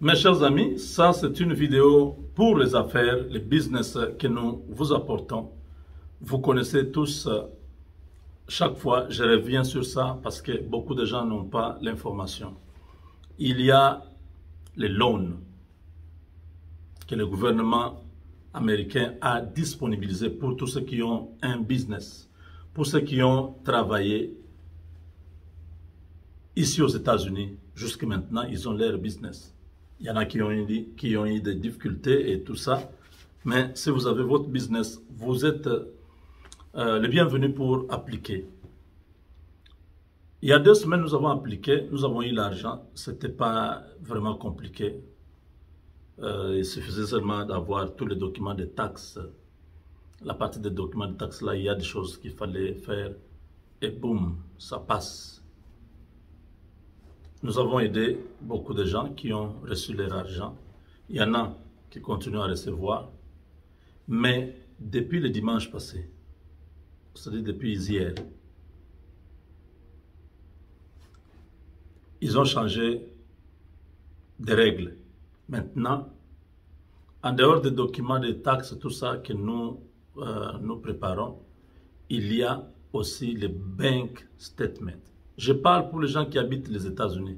Mes chers amis, ça c'est une vidéo pour les affaires, les business que nous vous apportons. Vous connaissez tous, chaque fois je reviens sur ça parce que beaucoup de gens n'ont pas l'information. Il y a les loans que le gouvernement américain a disponibilisés pour tous ceux qui ont un business, pour ceux qui ont travaillé ici aux États-Unis. Jusqu'à maintenant, ils ont leur business. Il y en a qui ont eu des difficultés et tout ça. Mais si vous avez votre business, vous êtes le bienvenu pour appliquer. Il y a 2 semaines, nous avons appliqué, nous avons eu l'argent. Ce n'était pas vraiment compliqué. Il suffisait seulement d'avoir tous les documents de taxes. La partie des documents de taxes, là, il y a des choses qu'il fallait faire. Et boum, ça passe. Nous avons aidé beaucoup de gens qui ont reçu leur argent. Il y en a qui continuent à recevoir. Mais depuis le dimanche passé, c'est-à-dire depuis hier, ils ont changé des règles. Maintenant, en dehors des documents de taxes, tout ça que nous préparons, il y a aussi les bank statements. Je parle pour les gens qui habitent les États-Unis.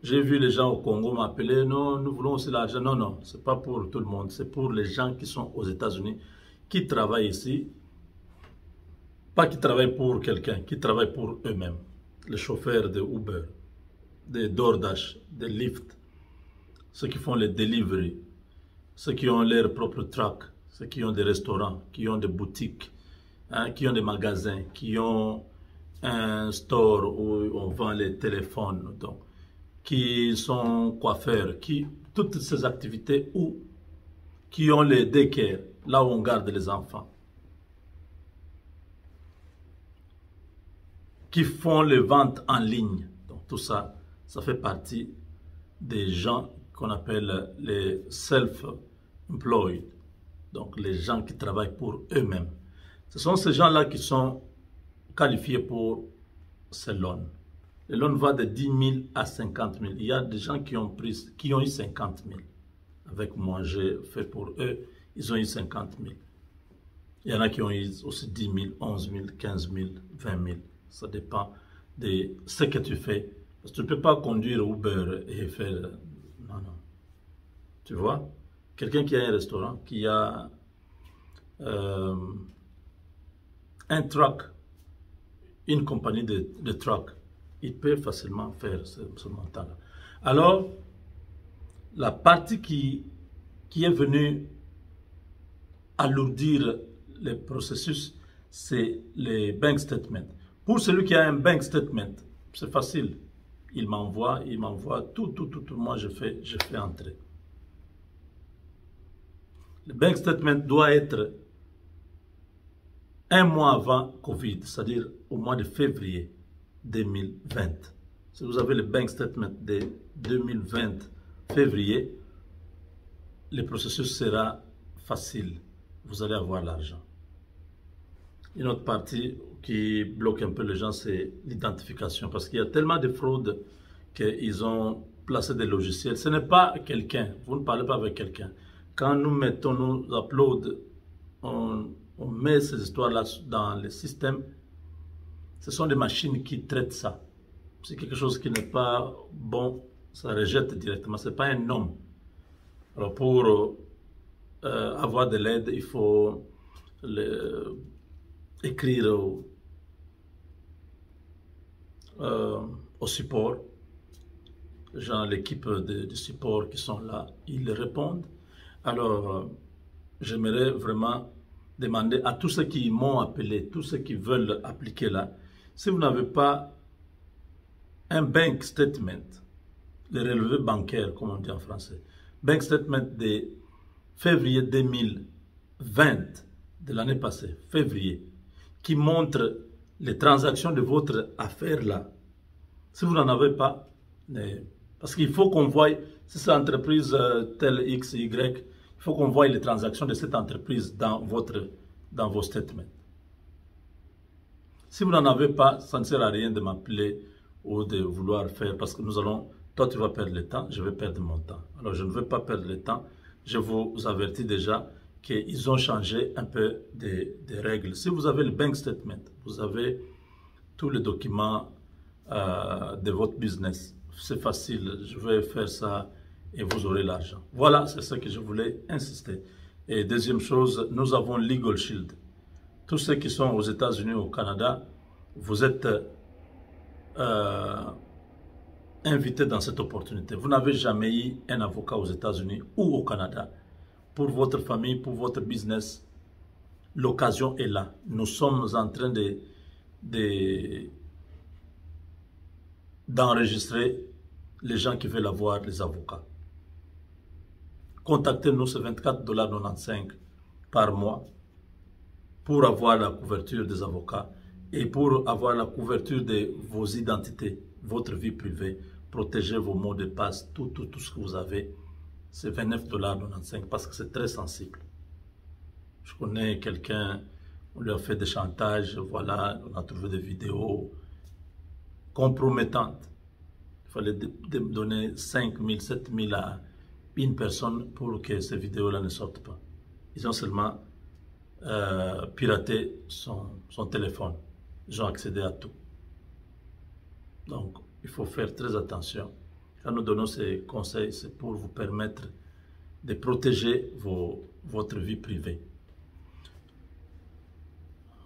J'ai vu les gens au Congo m'appeler, non, nous voulons aussi l'argent. Non, non, ce n'est pas pour tout le monde. C'est pour les gens qui sont aux États-Unis, qui travaillent ici. Pas qui travaillent pour quelqu'un, qui travaillent pour eux-mêmes. Les chauffeurs de Uber, de DoorDash, de Lyft, ceux qui font les delivery, ceux qui ont leur propre truck, ceux qui ont des restaurants, qui ont des boutiques, hein, qui ont des magasins, qui ont un store où on vend les téléphones, donc, qui sont coiffeurs, toutes ces activités qui ont les daycare, là où on garde les enfants, qui font les ventes en ligne. Donc tout ça, ça fait partie des gens qu'on appelle les self-employed, donc les gens qui travaillent pour eux-mêmes. Ce sont ces gens-là qui sont qualifiés pour ces loans. Le loan va de 10 000 à 50 000. Il y a des gens qui ont eu 50 000. Avec moi, j'ai fait pour eux, ils ont eu 50 000. Il y en a qui ont eu aussi 10 000, 11 000, 15 000, 20 000. Ça dépend de ce que tu fais. Parce que tu ne peux pas conduire Uber et faire... Non, non. Tu vois? Quelqu'un qui a un restaurant, qui a un truck, une compagnie de truck, il peut facilement faire ce montant-là. Alors, la partie qui est venue alourdir le processus, c'est les bank statements. Pour celui qui a un bank statement, c'est facile. Il m'envoie tout. Moi, je fais entrer. Le bank statement doit être 1 mois avant Covid, c'est-à-dire au mois de février 2020. Si vous avez le bank statement de 2020, février, le processus sera facile. Vous allez avoir l'argent. Une autre partie qui bloque un peu les gens, c'est l'identification. Parce qu'il y a tellement de fraudes qu'ils ont placé des logiciels. Ce n'est pas quelqu'un. Vous ne parlez pas avec quelqu'un. Quand nous upload, on met ces histoires-là dans le système. Ce sont des machines qui traitent ça. C'est quelque chose qui n'est pas bon, ça rejette directement. Ce n'est pas un homme. Alors pour avoir de l'aide, il faut écrire au support. Genre l'équipe de support qui sont là, ils répondent. Alors, j'aimerais vraiment demander à tous ceux qui m'ont appelé, tous ceux qui veulent appliquer là, si vous n'avez pas un bank statement, le relevé bancaire, comme on dit en français, bank statement de février 2020, de l'année passée, février, qui montre les transactions de votre affaire là. Si vous n'en avez pas, parce qu'il faut qu'on voie, si c'est entreprise telle X, Y, il faut qu'on voie les transactions de cette entreprise dans vos statements. Si vous n'en avez pas, ça ne sert à rien de m'appeler ou de vouloir faire, parce que nous allons Toi, tu vas perdre le temps, je vais perdre mon temps. Alors, je ne veux pas perdre le temps. Je vous avertis déjà qu'ils ont changé un peu des règles. Si vous avez le bank statement, vous avez tous les documents de votre business. C'est facile, je vais faire ça et vous aurez l'argent. Voilà, c'est ça que je voulais insister. Et deuxième chose, nous avons Legal Shield. Tous ceux qui sont aux États-Unis ou au Canada, vous êtes invités dans cette opportunité. Vous n'avez jamais eu un avocat aux États-Unis ou au Canada. Pour votre famille, pour votre business, l'occasion est là. Nous sommes en train d'enregistrer les gens qui veulent avoir les avocats. Contactez-nous, c'est 24,95 $ par mois pour avoir la couverture des avocats et pour avoir la couverture de vos identités, votre vie privée, protéger vos mots de passe, tout ce que vous avez. C'est 29,95 $ parce que c'est très sensible. Je connais quelqu'un, on lui a fait des chantages, voilà, on a trouvé des vidéos compromettantes. Il fallait donner 5 000, 7 000 à une personne pour que ces vidéos-là ne sortent pas. Ils ont seulement piraté son téléphone. Ils ont accédé à tout. Donc, il faut faire très attention. Quand nous donnons ces conseils, c'est pour vous permettre de protéger votre vie privée.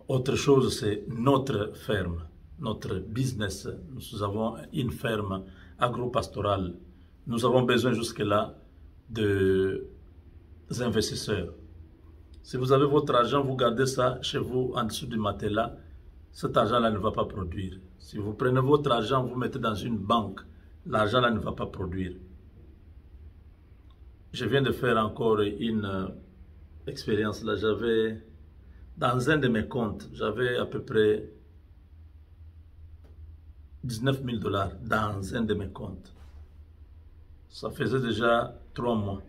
Autre chose, c'est notre ferme, notre business. Nous avons une ferme agro-pastorale. Nous avons besoin jusque-là d'investisseurs. Si vous avez votre argent, vous gardez ça chez vous en dessous du matelas, cet argent-là ne va pas produire. Si vous prenez votre argent, vous mettez dans une banque, l'argent-là ne va pas produire. Je viens de faire encore une expérience là. J'avais, dans un de mes comptes, j'avais à peu près 19 000 $ dans un de mes comptes. Ça faisait déjà 3 mois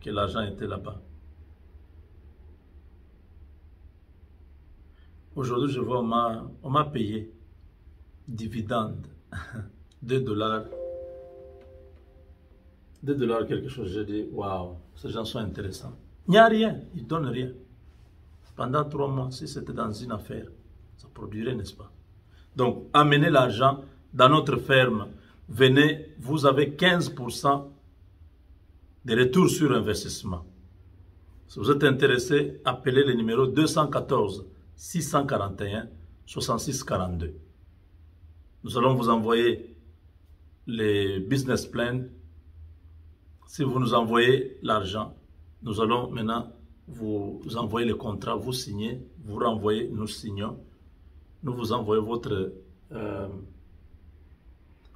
que l'argent était là-bas. Aujourd'hui, je vois, on m'a payé dividende 2 $. 2 $ quelque chose. J'ai dit, waouh, ces gens sont intéressants. Il n'y a rien, ils ne donnent rien. Pendant 3 mois, si c'était dans une affaire, ça produirait, n'est-ce pas? Donc, amenez l'argent dans notre ferme. Venez, vous avez 15% de retour sur investissement. Si vous êtes intéressé, appelez le numéro 214 641 66 42. Nous allons vous envoyer les business plans. Si vous nous envoyez l'argent, nous allons maintenant vous envoyer le contrat, vous signez, vous renvoyez, nous signons. Nous vous envoyons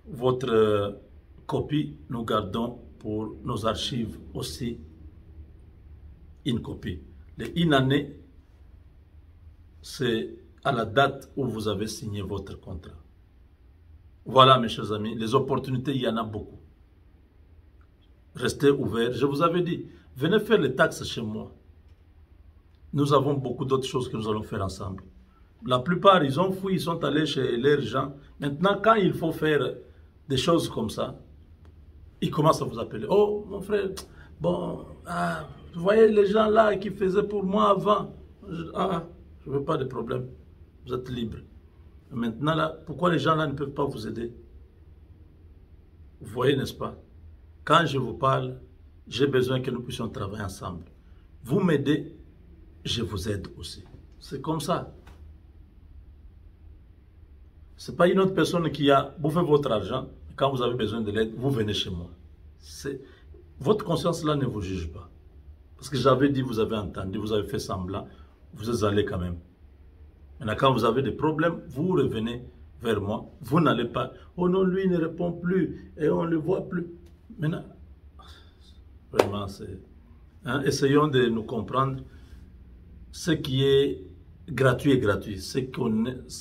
votre copie, nous gardons pour nos archives aussi une copie. Une année, c'est à la date où vous avez signé votre contrat. Voilà, mes chers amis, les opportunités, il y en a beaucoup. Restez ouverts. Je vous avais dit, venez faire les taxes chez moi. Nous avons beaucoup d'autres choses que nous allons faire ensemble. La plupart, ils ont fui, ils sont allés chez leurs gens. Maintenant, quand il faut faire des choses comme ça, ils commencent à vous appeler. Oh, mon frère, bon, vous voyez les gens là qui faisaient pour moi avant. Je ne veux pas de problème. Vous êtes libre. Maintenant, là, pourquoi les gens là ne peuvent pas vous aider? Vous voyez, n'est-ce pas? Quand je vous parle, j'ai besoin que nous puissions travailler ensemble. Vous m'aidez, je vous aide aussi. C'est comme ça. Ce n'est pas une autre personne qui a bouffé votre argent. Quand vous avez besoin de l'aide, vous venez chez moi. Votre conscience là ne vous juge pas. Parce que j'avais dit, vous avez entendu, vous avez fait semblant, vous êtes allé quand même. Maintenant, quand vous avez des problèmes, vous revenez vers moi. Vous n'allez pas, oh non, lui ne répond plus et on ne le voit plus. Maintenant, vraiment, c'est... essayons de nous comprendre. Ce qui est gratuit est gratuit. Ce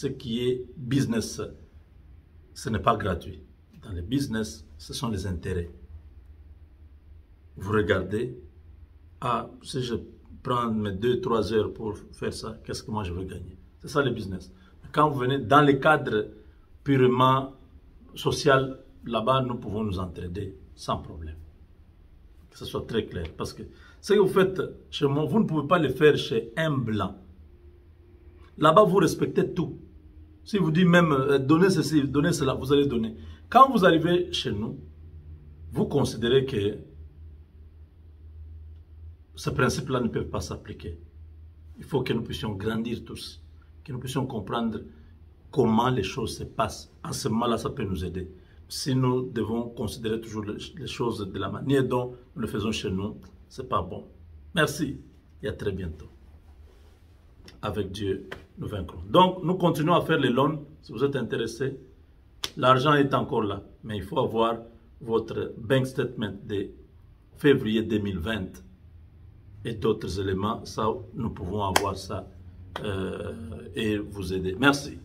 qui est business, ce n'est pas gratuit. Dans le business, ce sont les intérêts. Vous regardez, si je prends mes 2-3 heures pour faire ça, qu'est-ce que moi je veux gagner? C'est ça le business. Quand vous venez dans le cadre purement social, là-bas, nous pouvons nous entraider sans problème. Que ce soit très clair. Parce que ce que vous faites chez moi, vous ne pouvez pas le faire chez un blanc. Là-bas, vous respectez tout. Si vous dites même, donnez ceci, donnez cela, vous allez donner. Quand vous arrivez chez nous, vous considérez que ces principes-là ne peuvent pas s'appliquer. Il faut que nous puissions grandir tous, que nous puissions comprendre comment les choses se passent. En ce moment-là, ça peut nous aider. Si nous devons considérer toujours les choses de la manière dont nous le faisons chez nous, ce n'est pas bon. Merci et à très bientôt. Avec Dieu, nous vaincrons. Donc, nous continuons à faire les loans. Si vous êtes intéressés, l'argent est encore là. Mais il faut avoir votre bank statement de février 2020 et d'autres éléments. Ça, nous pouvons avoir ça et vous aider. Merci.